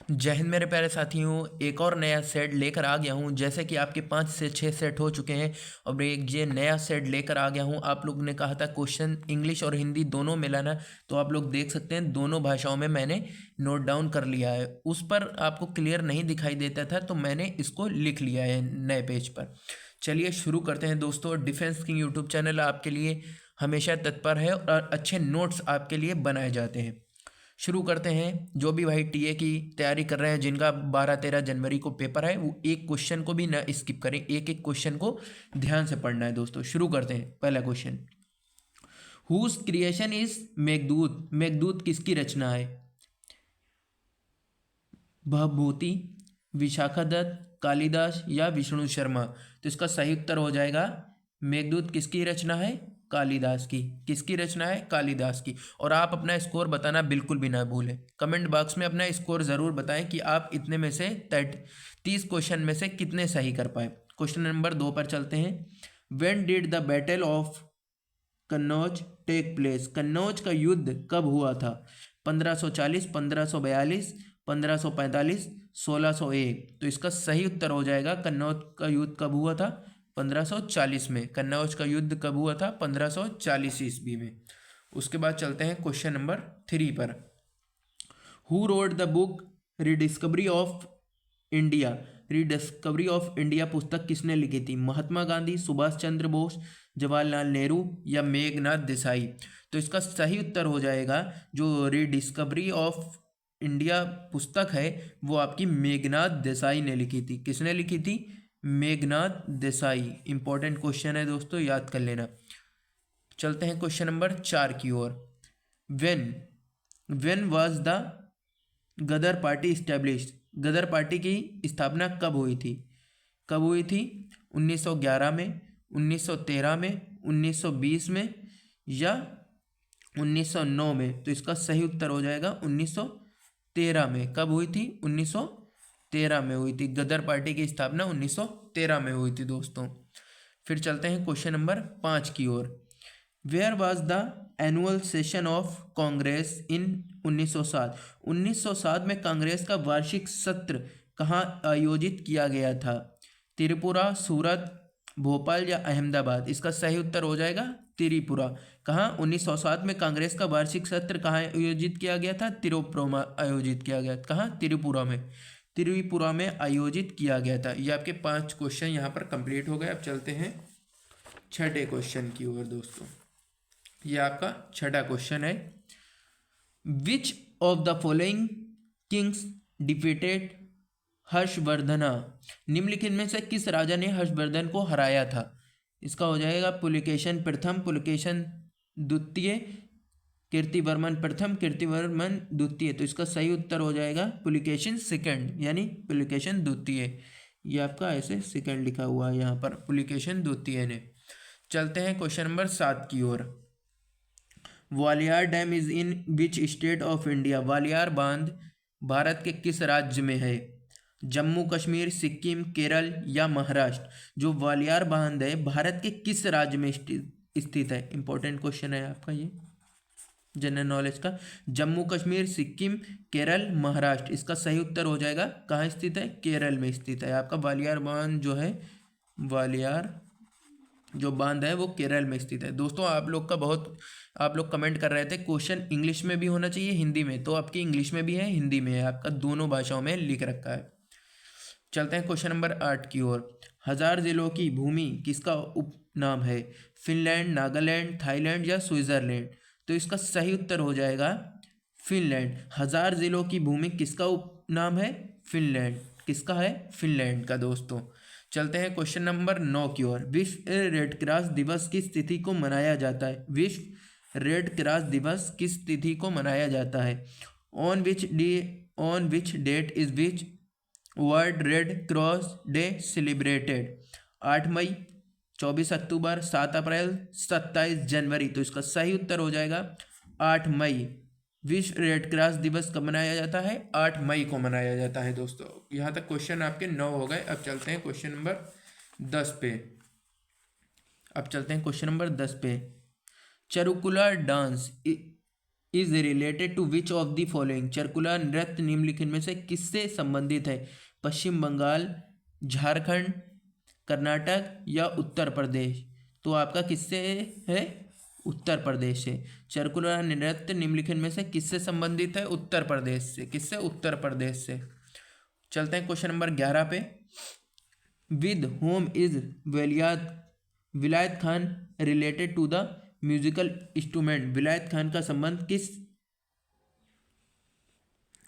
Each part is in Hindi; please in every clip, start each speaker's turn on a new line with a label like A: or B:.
A: जय हिंद मेरे प्यारे साथियों, एक और नया सेट लेकर आ गया हूँ। जैसे कि आपके 5 से 6 सेट हो चुके हैं और एक ये नया सेट लेकर आ गया हूँ। आप लोग ने कहा था क्वेश्चन इंग्लिश और हिंदी दोनों मिलाना, तो आप लोग देख सकते हैं दोनों भाषाओं में मैंने नोट डाउन कर लिया है। उस पर आपको क्लियर नहीं दिखाई देता था तो मैंने इसको लिख लिया है नए पेज पर। चलिए शुरू करते हैं दोस्तों। डिफेंस किंग यूट्यूब चैनल आपके लिए हमेशा तत्पर है और अच्छे नोट्स आपके लिए बनाए जाते हैं। शुरू करते हैं। जो भी भाई टीए की तैयारी कर रहे हैं, जिनका 12-13 जनवरी को पेपर है, वो एक क्वेश्चन को भी ना स्किप करें, एक एक क्वेश्चन को ध्यान से पढ़ना है दोस्तों। शुरू करते हैं। पहला question, whose creation is Meghdoot. Meghdoot किसकी रचना है? भभूति, विशाखादत्त, कालिदास या विष्णु शर्मा? तो इसका सही उत्तर हो जाएगा मेघदूत किसकी रचना है? कालिदास की। किसकी रचना है? कालिदास की। और आप अपना स्कोर बताना बिल्कुल भी ना भूलें। कमेंट बॉक्स में अपना स्कोर ज़रूर बताएं कि आप इतने में से 30 क्वेश्चन में से कितने सही कर पाए। क्वेश्चन नंबर 2 पर चलते हैं। When did the battle of Kannauj take place. Kannauj का युद्ध कब हुआ था? 1540, 1542, 1545, 1601? तो इसका सही उत्तर हो जाएगा कन्नौज का युद्ध कब हुआ था? 1540 में। कन्नौज का युद्ध कब हुआ था? 1540 ईस्वी में। उसके बाद चलते हैं क्वेश्चन नंबर 3 पर। Who wrote the book rediscovery of India. Rediscovery of India पुस्तक किसने लिखी थी? महात्मा गांधी, सुभाष चंद्र बोस, जवाहरलाल नेहरू या मेघनाथ देसाई? तो इसका सही उत्तर हो जाएगा, जो रिडिस्कवरी ऑफ इंडिया पुस्तक है वो आपकी मेघनाथ देसाई ने लिखी थी। किसने लिखी थी? मेघनाथ देसाई। इंपॉर्टेंट क्वेश्चन है दोस्तों, याद कर लेना। चलते हैं क्वेश्चन नंबर 4 की ओर। When when was the Gadar party established. Gadar party की स्थापना कब हुई थी? कब हुई थी? 1911 में, 1913 में, 1920 में या 1909 में? तो इसका सही उत्तर हो जाएगा 1913 में। कब हुई थी? 1913 में हुई थी। गदर पार्टी की स्थापना 1913 में हुई थी दोस्तों। फिर चलते हैं क्वेश्चन नंबर 5 की ओर। Where was the annual session of Congress in 1907। 1907 में कांग्रेस का वार्षिक सत्र कहाँ आयोजित किया गया था? त्रिपुरा, सूरत, भोपाल या अहमदाबाद? इसका सही उत्तर हो जाएगा त्रिपुरा। कहाँ? 1907 में कांग्रेस का वार्षिक सत्र कहाँ आयोजित किया गया था? त्रिपुरा में आयोजित किया गया। कहाँ? त्रिपुरा में। त्रिपुरा में आयोजित किया गया था। ये आपके 5 क्वेश्चन यहाँ पर कंप्लीट हो गए। अब चलते हैं छठे क्वेश्चन की ओर दोस्तों। ये आपका छठा क्वेश्चन है। विच of the following Kings defeated Harshavardhana. निम्नलिखित में से किस राजा ने हर्षवर्धन को हराया था? इसका हो जाएगा पुलकेशन प्रथम, पुलकेशन द्वितीय, कीर्तिवर्मन प्रथम, कीर्तिवर्मन द्वितीय। तो इसका सही उत्तर हो जाएगा पुलकेशन सेकंड, यानी पुलकेशन द्वितीय। ये आपका ऐसे सेकंड लिखा हुआ है यहाँ पर, पुलकेशन द्वितीय ने। चलते हैं क्वेश्चन नंबर 7 की ओर। Gwalior dam is in which state of India. Gwalior बांध भारत के किस राज्य में है? जम्मू कश्मीर, सिक्किम, केरल या महाराष्ट्र? जो ग्वालियर बांध है भारत के किस राज्य में स्थित है? इंपॉर्टेंट क्वेश्चन है आपका ये, जनरल नॉलेज का। जम्मू कश्मीर, सिक्किम, केरल, महाराष्ट्र? इसका सही उत्तर हो जाएगा कहाँ स्थित है? केरल में स्थित है आपका ग्वालियर बांध जो है। ग्वालियर जो बांध है वो केरल में स्थित है दोस्तों। आप लोग कमेंट कर रहे थे क्वेश्चन इंग्लिश में भी होना चाहिए हिंदी में, तो आपकी इंग्लिश में भी है, हिंदी में है, आपका दोनों भाषाओं में लिख रखा है। चलते हैं क्वेश्चन नंबर 8 की ओर। हजार जिलों की भूमि किसका उपनाम है? फिनलैंड, नागालैंड, थाईलैंड या स्विट्जरलैंड? तो इसका सही उत्तर हो जाएगा फिनलैंड। हजार जिलों की भूमि किसका उपनाम है? फिनलैंड। किसका है? फिनलैंड का दोस्तों। चलते हैं क्वेश्चन नंबर 9 की ओर। विश्व रेड क्रॉस दिवस किस तिथि को मनाया जाता है? विश्व रेड क्रॉस दिवस किस तिथि को मनाया जाता है? On which date is which world red cross day celebrated? 8 मई, 24 अक्टूबर, 7 अप्रैल, 27 जनवरी? तो इसका सही उत्तर हो जाएगा 8 मई। विश्व रेड क्रॉस दिवस कब मनाया जाता है? 8 मई को मनाया जाता है दोस्तों। यहाँ तक क्वेश्चन आपके 9 हो गए। अब चलते हैं क्वेश्चन नंबर 10 पे। Charkula dance is related to which of the following. Charkula नृत्य निम्नलिखित में से किससे संबंधित है? पश्चिम बंगाल, झारखंड, कर्नाटक या उत्तर प्रदेश। तो आपका किससे है? उत्तर प्रदेश से। चरकुला नृत्य निम्नलिखित में से किससे संबंधित है? उत्तर प्रदेश से। किससे? उत्तर प्रदेश से। चलते हैं क्वेश्चन नंबर 11 पे। With whom is Vilayat Khan related to the musical instrument. Vilayat Khan का संबंध किस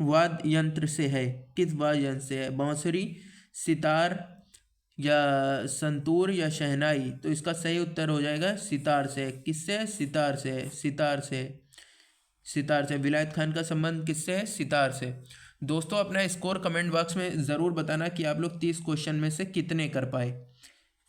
A: वाद्य यंत्र से है? किस वाद्य यंत्र से है? बांसुरी, सितार या संतूर या शहनाई। तो इसका सही उत्तर हो जाएगा सितार से। किससे? सितार से। सितार से। सितार से। विलायत खान का संबंध किससे है? सितार से। दोस्तों अपना स्कोर कमेंट बॉक्स में ज़रूर बताना कि आप लोग 30 क्वेश्चन में से कितने कर पाए।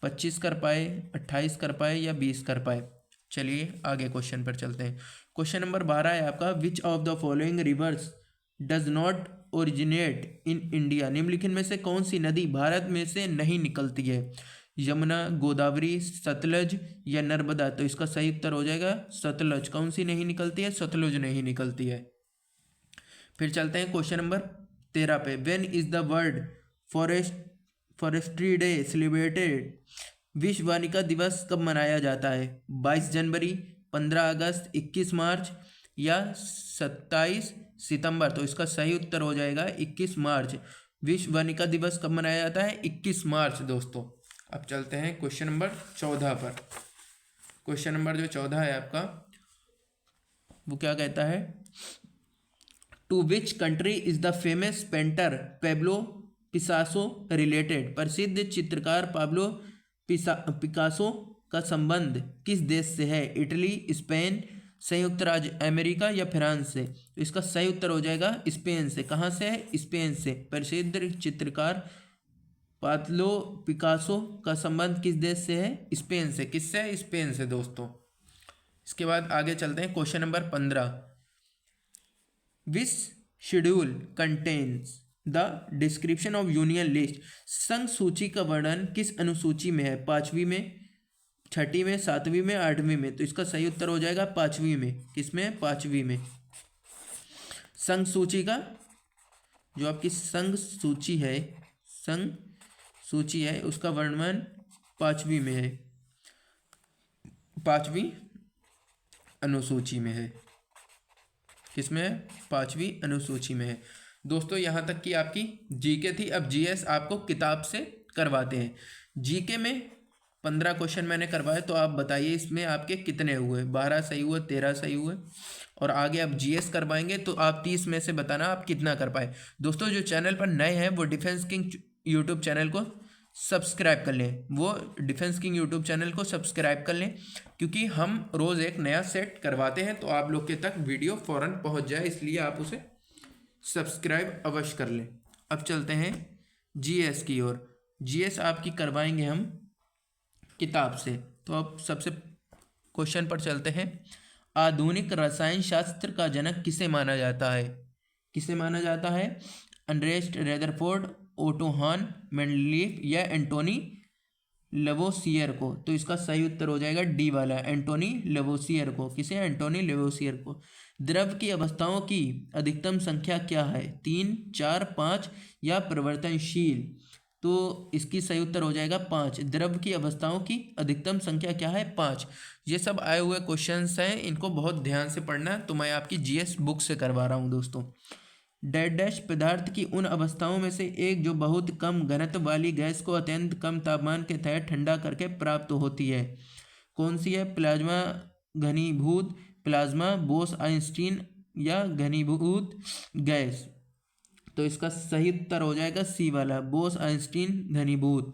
A: 25 कर पाए, 28 कर पाए या 20 कर पाए। चलिए आगे क्वेश्चन पर चलते हैं। क्वेश्चन नंबर 12 है आपका, विच of the following rivers does not originate in India. निम्नलिखित में से कौन सी नदी भारत में से नहीं निकलती है? यमुना, गोदावरी, सतलज या नर्मदा। तो इसका सही उत्तर हो जाएगा सतलज। कौन सी नहीं निकलती है? सतलुज नहीं निकलती है। फिर चलते हैं क्वेश्चन नंबर 13 पे। When is the world forestry day celebrated. विश्व वनिका दिवस कब मनाया जाता है? 22 जनवरी, 15 अगस्त, 21 मार्च या 27 सितंबर। तो इसका सही उत्तर हो जाएगा 21 मार्च। विश्व वनिका दिवस कब मनाया जाता है? 21 मार्च दोस्तों। अब चलते हैं क्वेश्चन नंबर 14 पर। क्वेश्चन नंबर जो 14 है आपका वो क्या कहता है? To which country is the famous painter Pablo Picasso related. प्रसिद्ध चित्रकार पाब्लो पिकासो का संबंध किस देश से है? इटली, स्पेन, संयुक्त राज्य अमेरिका या फ्रांस से। तो इसका सही उत्तर हो जाएगा स्पेन से। कहाँ से है? स्पेन से। प्रसिद्ध चित्रकार पाब्लो पिकासो का संबंध किस देश से है? स्पेन से। किससे है? स्पेन से दोस्तों। इसके बाद आगे चलते हैं question number 15। Which schedule contains the description of union list. संघ सूची का वर्णन किस अनुसूची में है? 5वीं में, 6ठी में, 7वीं में, 8वीं में। तो इसका सही उत्तर हो जाएगा 5वीं में। किसमें? 5वीं में। संघ सूची का जो आपकी संघ सूची है, संघ सूची है, उसका वर्णन 5वीं में है। 5वीं अनुसूची में है। किसमें है? 5वीं अनुसूची में है दोस्तों। यहाँ तक कि आपकी जीके थी। अब जीएस आपको किताब से करवाते हैं। जीके में 15 क्वेश्चन मैंने करवाए, तो आप बताइए इसमें आपके कितने हुए? 12 सही हुए, 13 सही हुए। और आगे आप जीएस करवाएंगे तो आप 30 में से बताना आप कितना कर पाए। दोस्तों जो चैनल पर नए हैं वो डिफेंस किंग यूट्यूब चैनल को सब्सक्राइब कर लें। वो डिफेंस किंग यूट्यूब चैनल को सब्सक्राइब कर लें, क्योंकि हम रोज़ एक नया सेट करवाते हैं तो आप लोग के तक वीडियो फ़ौरन पहुंच जाए, इसलिए आप उसे सब्सक्राइब अवश्य कर लें। अब चलते हैं जीएस की ओर। जीएस आपकी करवाएंगे हम किताब से। तो अब सबसे क्वेश्चन पर चलते हैं। आधुनिक रसायन शास्त्र का जनक किसे माना जाता है? किसे माना जाता है? अर्नेस्ट रदरफोर्ड, ओटो हान, मेंडलीफ या एंटोनी लवोसियर को। तो इसका सही उत्तर हो जाएगा डी वाला, एंटोनी लवोसियर को। किसे? एंटोनी लवोसियर को। द्रव की अवस्थाओं की अधिकतम संख्या क्या है? 3, 4, 5 या परिवर्तनशील। तो इसकी सही उत्तर हो जाएगा 5। द्रव की अवस्थाओं की अधिकतम संख्या क्या है? 5। ये सब आए हुए क्वेश्चंस हैं, इनको बहुत ध्यान से पढ़ना। तो मैं आपकी जीएस बुक से करवा रहा हूँ दोस्तों। डैश पदार्थ की उन अवस्थाओं में से एक जो बहुत कम घनत्व वाली गैस को अत्यंत कम तापमान के तहत ठंडा करके प्राप्त होती है। कौन सी है? प्लाज्मा, घनीभूत प्लाज्मा, बोस आइंस्टीन या घनीभूत गैस। तो इसका सही उत्तर हो जाएगा सी वाला, बोस आइंस्टीन घनीभूत।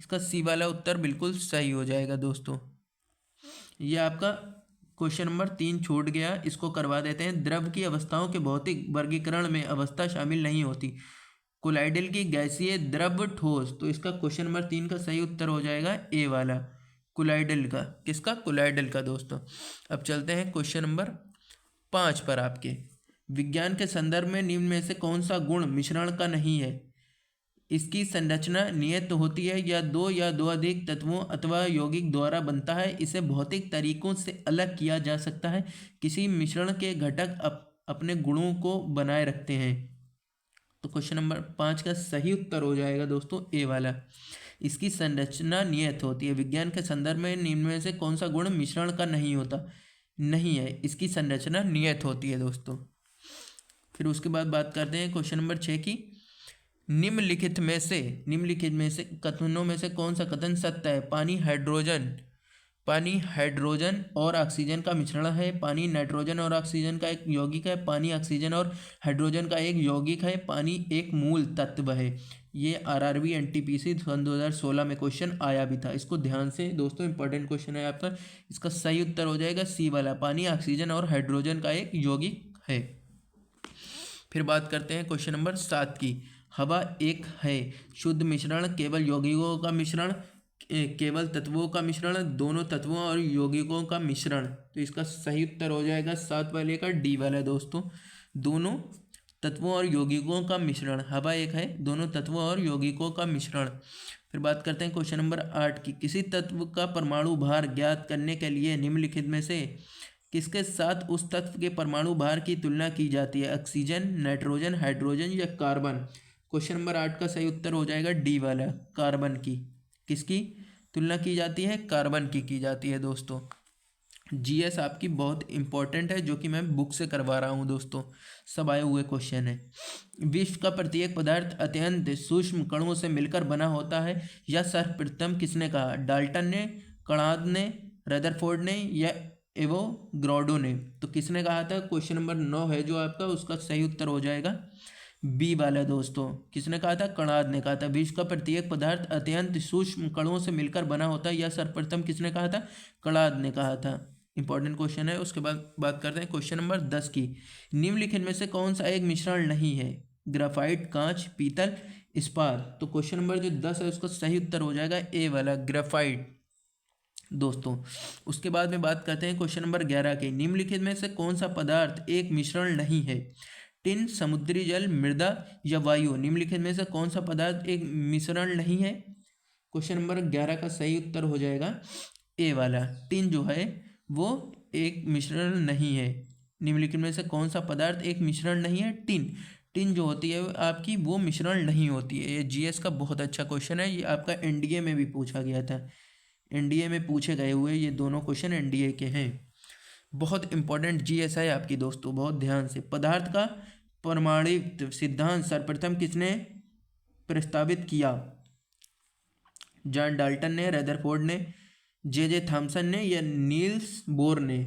A: इसका सी वाला उत्तर बिल्कुल सही हो जाएगा दोस्तों। ये आपका क्वेश्चन नंबर 3 छूट गया, इसको करवा देते हैं। द्रव की अवस्थाओं के भौतिक वर्गीकरण में अवस्था शामिल नहीं होती। कोलाइडल की गैसीय, द्रव, ठोस। तो इसका क्वेश्चन नंबर 3 का सही उत्तर हो जाएगा ए वाला, कोलाइडल का। किसका? कोलाइडल का दोस्तों। अब चलते हैं क्वेश्चन नंबर 5 पर आपके। विज्ञान के संदर्भ में निम्न में से कौन सा गुण मिश्रण का नहीं है? इसकी संरचना नियत होती है या दो अधिक तत्वों अथवा यौगिक द्वारा बनता है। इसे भौतिक तरीकों से अलग किया जा सकता है। किसी मिश्रण के घटक अपने गुणों को बनाए रखते हैं। तो क्वेश्चन नंबर 5 का सही उत्तर हो जाएगा दोस्तों ए वाला। इसकी संरचना नियत होती है। विज्ञान के संदर्भ में निम्न में से कौन सा गुण मिश्रण का नहीं होता? नहीं है, इसकी संरचना नियत होती है दोस्तों। फिर उसके बाद बात करते हैं क्वेश्चन नंबर 6 की। निम्नलिखित में से कथनों में से कौन सा कथन सत्य है? पानी हाइड्रोजन और ऑक्सीजन का मिश्रण है। पानी नाइट्रोजन और ऑक्सीजन का एक यौगिक है। पानी ऑक्सीजन और हाइड्रोजन का एक यौगिक है। पानी एक मूल तत्व है। ये आरआरबी एनटीपीसी सन 2016 में क्वेश्चन आया भी था। इसको ध्यान से दोस्तों, इंपॉर्टेंट क्वेश्चन है आपका। इसका सही उत्तर हो जाएगा सी वाला, पानी ऑक्सीजन और हाइड्रोजन का एक यौगिक है। फिर बात करते हैं क्वेश्चन नंबर 7 की। हवा एक है शुद्ध मिश्रण, केवल यौगिकों का मिश्रण, केवल तत्वों का मिश्रण, दोनों तत्वों और यौगिकों का मिश्रण। तो इसका सही उत्तर हो जाएगा 7 वाले का डी वाला दोस्तों, दोनों तत्वों और यौगिकों का मिश्रण। हवा एक है, दोनों तत्वों और यौगिकों का मिश्रण। फिर बात करते हैं क्वेश्चन नंबर 8 की। किसी तत्व का परमाणु भार ज्ञात करने के लिए निम्नलिखित में से किसके साथ उस तत्व के परमाणु भार की तुलना की जाती है? ऑक्सीजन, नाइट्रोजन, हाइड्रोजन या कार्बन? क्वेश्चन नंबर 8 का सही उत्तर हो जाएगा डी वाला, कार्बन की। किसकी तुलना की जाती है? कार्बन की जाती है दोस्तों। जीएस आपकी बहुत इंपॉर्टेंट है, जो कि मैं बुक से करवा रहा हूँ दोस्तों, सब आए हुए क्वेश्चन है। विश्व का प्रत्येक पदार्थ अत्यंत सूक्ष्म कणों से मिलकर बना होता है, यह सर्वप्रथम किसने कहा? डाल्टन ने, कणाद ने, रदरफोर्ड ने या एवोग्राडो ने? तो किसने कहा था? क्वेश्चन नंबर 9 है जो आपका, उसका सही उत्तर हो जाएगा बी वाला दोस्तों। किसने कहा था? कणाद ने कहा था। विश्व का प्रत्येक पदार्थ अत्यंत सूक्ष्म कणों से मिलकर बना होता है, यह सर्वप्रथम किसने कहा था? कणाद ने कहा था। इंपॉर्टेंट क्वेश्चन है। उसके बाद बात करते हैं क्वेश्चन नंबर 10 की। निम्नलिखित में से कौन सा एक मिश्रण नहीं है? ग्रेफाइट, कांच, पीतल, इस्पात? तो क्वेश्चन नंबर जो 10 है उसका सही उत्तर हो जाएगा ए वाला, ग्रेफाइट दोस्तों। उसके बाद में बात करते हैं क्वेश्चन नंबर 11 के। निम्नलिखित में से कौन सा पदार्थ एक मिश्रण नहीं है? टिन, समुद्री जल, मृदा या वायु? निम्नलिखित में से कौन सा पदार्थ एक मिश्रण नहीं है? क्वेश्चन नंबर 11 का सही उत्तर हो जाएगा ए वाला, टिन जो है वो एक मिश्रण नहीं है। निम्नलिखित में से कौन सा पदार्थ एक मिश्रण नहीं है? टिन जो होती है आपकी वो मिश्रण नहीं होती है। ये जीएस का बहुत अच्छा क्वेश्चन है। ये आपका एनडीए में भी पूछा गया था, एनडीए में पूछे गए हुए ये दोनों क्वेश्चन एनडीए के हैं। बहुत इंपॉर्टेंट जीएस है आपकी दोस्तों, बहुत ध्यान से। पदार्थ का परमाणु सिद्धांत सर्वप्रथम किसने प्रस्तावित किया? जॉन डाल्टन ने, रदरफोर्ड ने, जे थॉमसन ने या नील्स बोर ने?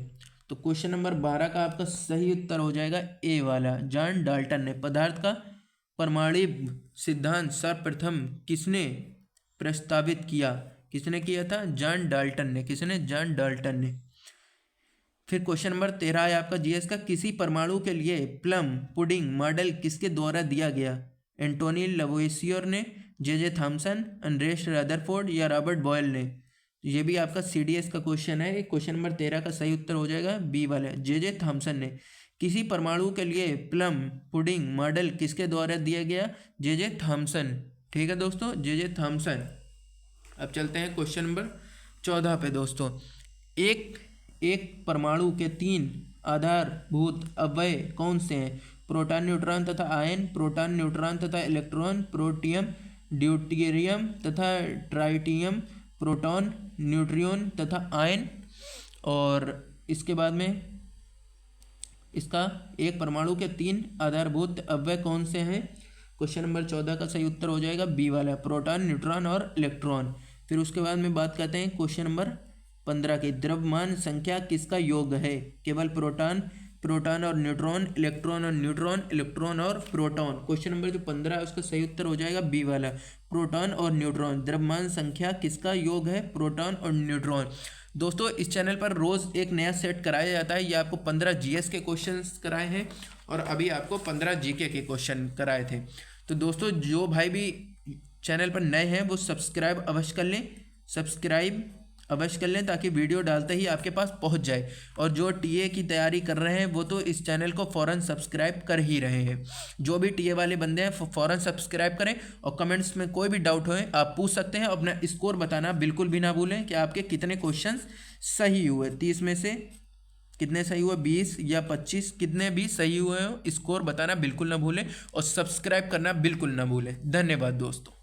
A: तो क्वेश्चन नंबर 12 का आपका सही उत्तर हो जाएगा ए वाला, जॉन डाल्टन ने। पदार्थ का परमाणु सिद्धांत सर्वप्रथम किसने प्रस्तावित किया? किसने किया था? जॉन डाल्टन ने। किसने? जॉन डाल्टन ने। फिर क्वेश्चन नंबर 13 है आपका जीएस का। किसी परमाणु के लिए प्लम पुडिंग मॉडल किसके द्वारा दिया गया? एंटोनी लवोइसियर ने, जे थॉमसन, अंड्रेस रदरफोर्ड या रॉबर्ट बॉयल ने? ये भी आपका सीडीएस का क्वेश्चन है। क्वेश्चन नंबर 13 का सही उत्तर हो जाएगा बी वाला, जे थॉमसन ने। किसी परमाणु के लिए प्लम पुडिंग मॉडल किसके द्वारा दिया गया? J Thomson. ठीक है दोस्तों, जे थॉमसन। अब चलते हैं क्वेश्चन नंबर 14 पे दोस्तों। एक परमाणु के 3 आधारभूत अवयव कौन से हैं? प्रोटॉन, न्यूट्रॉन तथा आयन, प्रोटॉन, न्यूट्रॉन तथा इलेक्ट्रॉन, प्रोटियम, ड्यूटेरियम तथा ट्राइटियम, प्रोटॉन, न्यूट्रियन तथा आयन। और इसके बाद में इसका एक परमाणु के 3 आधारभूत अवयव कौन से हैं? क्वेश्चन नंबर 14 का सही उत्तर हो जाएगा बी वाला, प्रोटॉन, न्यूट्रॉन और इलेक्ट्रॉन। फिर उसके बाद में बात करते हैं क्वेश्चन नंबर 15 के। द्रव्यमान संख्या किसका योग है? केवल प्रोटॉन और न्यूट्रॉन, इलेक्ट्रॉन और न्यूट्रॉन, इलेक्ट्रॉन और प्रोटॉन? क्वेश्चन नंबर जो 15 है उसका सही उत्तर हो जाएगा बी वाला, प्रोटॉन और न्यूट्रॉन। द्रव्यमान संख्या किसका योग है? प्रोटॉन और न्यूट्रॉन। दोस्तों इस चैनल पर रोज़ एक नया सेट कराया जाता है। ये आपको 15 जीएस के क्वेश्चंस कराए हैं और अभी आपको 15 जीके के क्वेश्चन कराए थे। तो दोस्तों जो भाई भी चैनल पर नए हैं वो सब्सक्राइब अवश्य कर लें, सब्सक्राइब अवश्य कर लें ताकि वीडियो डालते ही आपके पास पहुंच जाए। और जो टीए की तैयारी कर रहे हैं वो तो इस चैनल को फ़ौरन सब्सक्राइब कर ही रहे हैं। जो भी टीए वाले बंदे हैं फ़ौरन सब्सक्राइब करें, और कमेंट्स में कोई भी डाउट हो आप पूछ सकते हैं। अपना स्कोर बताना बिल्कुल भी ना भूलें कि आपके कितने क्वेश्चन सही हुए, 30 में से कितने सही हुए, 20 या 25, कितने भी सही हुए हो स्कोर बताना बिल्कुल ना भूलें, और सब्सक्राइब करना बिल्कुल ना भूलें। धन्यवाद दोस्तों।